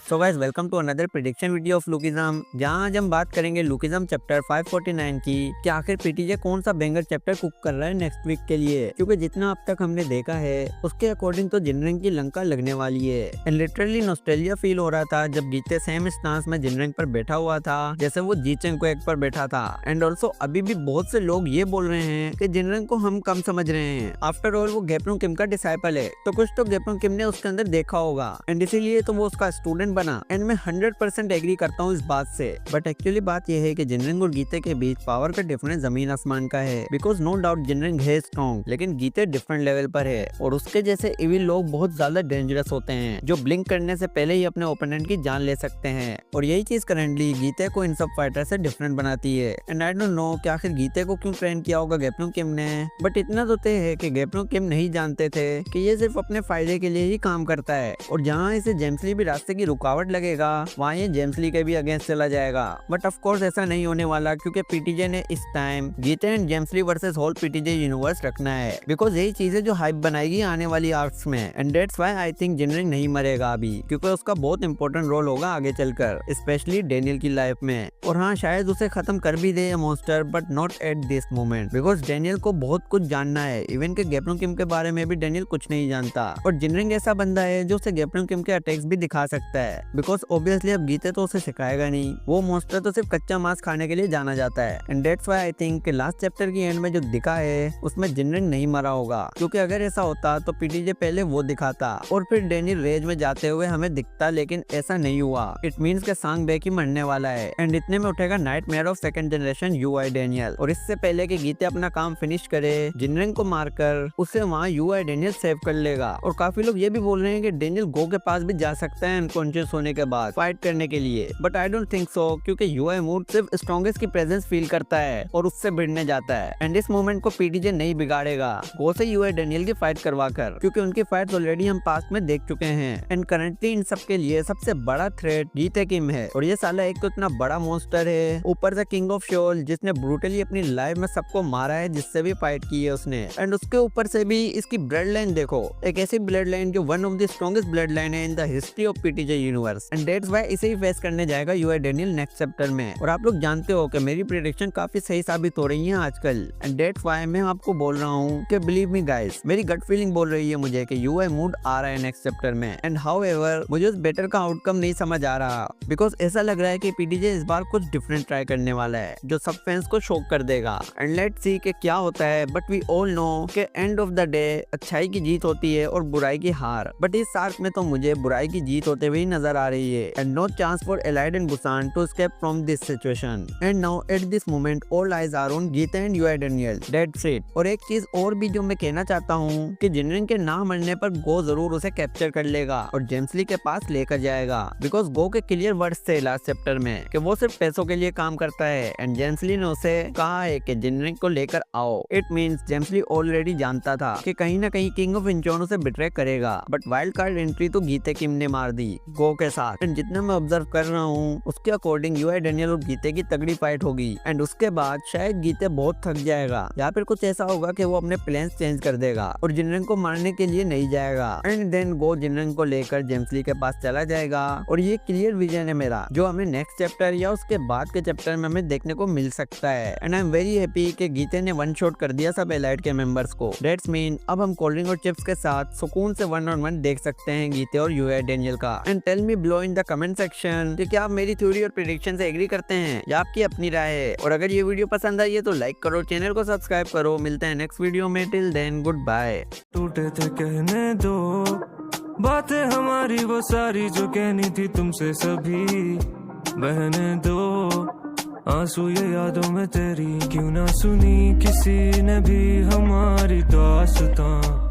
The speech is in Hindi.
So guys welcome to another prediction video of Lookism, जहां आज हम बात करेंगे लुकिज्म चैप्टर 549 की कि आखिर पीटीजे कौन सा बेंगर चैप्टर कुक कर रहा है नेक्स्ट वीक के लिए। क्योंकि जितना अब तक हमने देखा है उसके अकॉर्डिंग तो जिनरंग की लंका लगने वाली है एंड लिटरली नॉस्टैल्जिया फील हो रहा था जब गीते सेम स्टांस में जिनरंग पर बैठा हुआ था जैसे वो जीचेंग को एक पर बैठा था। एंड ऑल्सो अभी भी बहुत से लोग ये बोल रहे हैं कि जिनरंग को हम कम समझ रहे हैं। आफ्टर ऑल वो गेपरुंग किम का डिसाइपल है, तो कुछ तो गेपरुंग किम ने उसके अंदर देखा होगा एंड इसीलिए तो वो उसका स्टूडेंट बना। एंड मैं 100% एग्री करता हूँ इस बात से। बट एक्चुअली बात यह है कि जिनरंग और गीते के बीच पावर का डिफरेंस जमीन आसमान का है। बिकॉज नो डाउट जिनरंग है स्ट्रॉन्ग, लेकिन गीते डिफरेंट लेवल पर है और उसके जैसे इविल लोग बहुत ज्यादा डेंजरस होते हैं जो ब्लिंक करने से पहले ही अपने ओपोनेंट की जान ले सकते हैं। और यही चीज करंटली गीते को इन सब फाइटर से डिफरेंट बनाती है। एंड आई डोंट नो कि आखिर गीते को क्यों ट्रेन किया होगा गेपरुंग किम ने। बट इतना तो तय है कि गेपरुंग किम नहीं जानते थे कि ये सिर्फ अपने फायदे के लिए ही काम करता है और जहाँ इसे जेम्स ली भी रास्ते की रुकावट लगेगा वहाँ ये जेम्स ली के भी अगेंस्ट चला जाएगा। बट ऑफ कोर्स ऐसा नहीं होने वाला क्योंकि पीटीजे ने इस टाइम गीते and James Lee versus whole PTJ universe रखना है। बिकॉज यही चीजें जो हाइप बनाएगी आने वाली आर्क्स में। And that's why I think जिनरंग नहीं मरेगा अभी, क्योंकि उसका बहुत इंपॉर्टेंट रोल होगा आगे चलकर, स्पेशली डेनियल की लाइफ में। और हाँ, शायद उसे खत्म कर भी दे ये monster, but not at this moment because Daniel को बहुत कुछ जानना है। इवन के गेपरुंग किम के बारे में भी डेनियल कुछ नहीं जानता और जिनरंग ऐसा बंदा है जो उसे गेपरुंग किम के अटैक्स भी दिखा सकता है। बिकॉज ऑब्वियसली अब गीते तो उसे सिखाएगा नहीं, वो मॉन्स्टर तो सिर्फ कच्चा मांस खाने के लिए जाना जाता है। And that's why I think last chapter की एंड में जो दिखा है उसमें जिनरंग नहीं मरा होगा, क्योंकि अगर ऐसा होता तो पीटीजे पहले वो दिखाता और फिर डेनियल रेज में जाते हुए हमें दिखता, लेकिन ऐसा नहीं हुआ। इट मींस के सांग बेक ही मरने वाला है एंड इतने में उठेगा nightmare of second generation UI Daniel. और इससे पहले कि गीते अपना काम फिनिश करे जिनरंग को मारकर उसे वहाँ यूआई डेनियल सेव कर लेगा। और काफी लोग ये भी बोल रहे हैं कि डेनियल गो के पास भी जा सकता है अनकॉन्शियस होने के बाद फाइट करने के लिए। But I don't think so, क्योंकि यूआई मूड सिर्फ स्ट्रॉन्गेस्ट की प्रेजेंस फील करता है और उससे भिड़ने जाता है। एंड इस मोमेंट को पीटीजे नहीं बिगाड़ेगा गो से यूआई डेनियल की फाइट करवा कर, क्योंकि उनकी फाइट ऑलरेडी हम पास्ट में देख चुके हैं। एंड करंटली इन सब के लिए सबसे बड़ा थ्रेट गीते किम है। और ये साला एक तो इतना बड़ा मॉन्स्टर है, ऊपर से किंग ऑफ शोल जिसने ब्रूटली अपनी लाइफ में सबको मारा है जिससे भी फाइट की है उसने। एंड उसके ऊपर से भी इसकी ब्लड लाइन देखो, एक ऐसी ब्लड लाइन जो one of the strongest blood line है in the history of PTJ universe. And that's why इसे ही फेस करने जाएगा यूआई डेनियल नेक्स्ट चैप्टर में। और आप लोग जानते हो कि मेरी प्रेडिक्शन काफी सही साबित हो रही है आजकल। एंड दैट्स व्हाई मैं आपको बोल रहा हूँ कि बिलीव मी गाइस, मेरी गट फीलिंग बोल रही है मुझे कि यूआई मूड आ रहा है नेक्स्ट चैप्टर में। एंड हाउएवर मुझे उस बेटर का आउटकम नहीं समझ आ रहा, बिकॉज ऐसा लग रहा है कि पीटीजे इस बार कुछ डिफरेंट ट्राई करने वाला है जो सब फैंस को शॉक कर देगा। एंड लेट्स सी कि क्या होता है। बट वी ऑल नो कि एंड ऑफ द डे अच्छाई की जीत होती है और बुराई की हार। बट इस आर्क में तो मुझे बुराई की जीत होते हुए नजर आ रही है। And no chance for allied and Busan to escape from this situation. And now at this moment all eyes are on Gitae and UI Daniel, that's it. और एक चीज और भी जो मैं कहना चाहता हूँ कि जिनरंग के ना मरने पर गो जरूर उसे कैप्चर कर लेगा और जेम्स ली के पास लेकर जाएगा। बिकॉज गो के क्लियर वर्ड्स थे लास्ट चैप्टर में कि वो सिर्फ पैसों के लिए काम करता है। एंड जेम्स ली ने उसे कहा है कि जिनरंग को लेकर आओ। It means James Lee already जानता था कि कहीं ना कहीं किंग ऑफ इंचोन उसे बिट्रे करेगा। बट वाइल्ड कार्ड एंट्री तो गीते किम ने मार दी गो के साथ। एंड जितना मैं ऑब्जर्व कर रहा हूँ उसके अकॉर्डिंग यूआई डेनियल और गीते की तगड़ी फाइट होगी। एंड उसके बाद शायद गीते बहुत थक जाएगा या फिर कुछ ऐसा होगा कि वो अपने प्लान्स चेंज कर देगा और जिनरंग को मारने के लिए नहीं जाएगा। एंड देन गो जिनरंग को लेकर जेम्स ली के पास चला जाएगा। और ये क्लियर विजन है मेरा जो हमें नेक्स्ट चैप्टर या उसके बाद के चैप्टर में हमें देखने को मिल सकता है। And I am very happy कि गीते ने वन शॉट कर दिया सब एलाइड के मेंबर्स को। दैट्स मीन अब हम कोल्ड ड्रिंक और चिप्स के साथ सुकून से 1-on-1 देख सकते हैं गीते और यूआई डेनियल का। And tell me below in the comment section कि क्या आप मेरी थ्योरी और प्रेडिक्शन से एग्री करते हैं या आपकी अपनी राय है। और अगर ये वीडियो पसंद आई है तो लाइक करो, चैनल को सब्सक्राइब करो। मिलते हैं नेक्स्ट वीडियो में, टिल देन गुड बाय। टूटे थे कहने दो बातें हमारी वो सारी जो कहनी थी तुमसे सभी बहने दो। आंसू ये यादों में तेरी क्यों ना सुनी किसी ने भी हमारी दास्तां।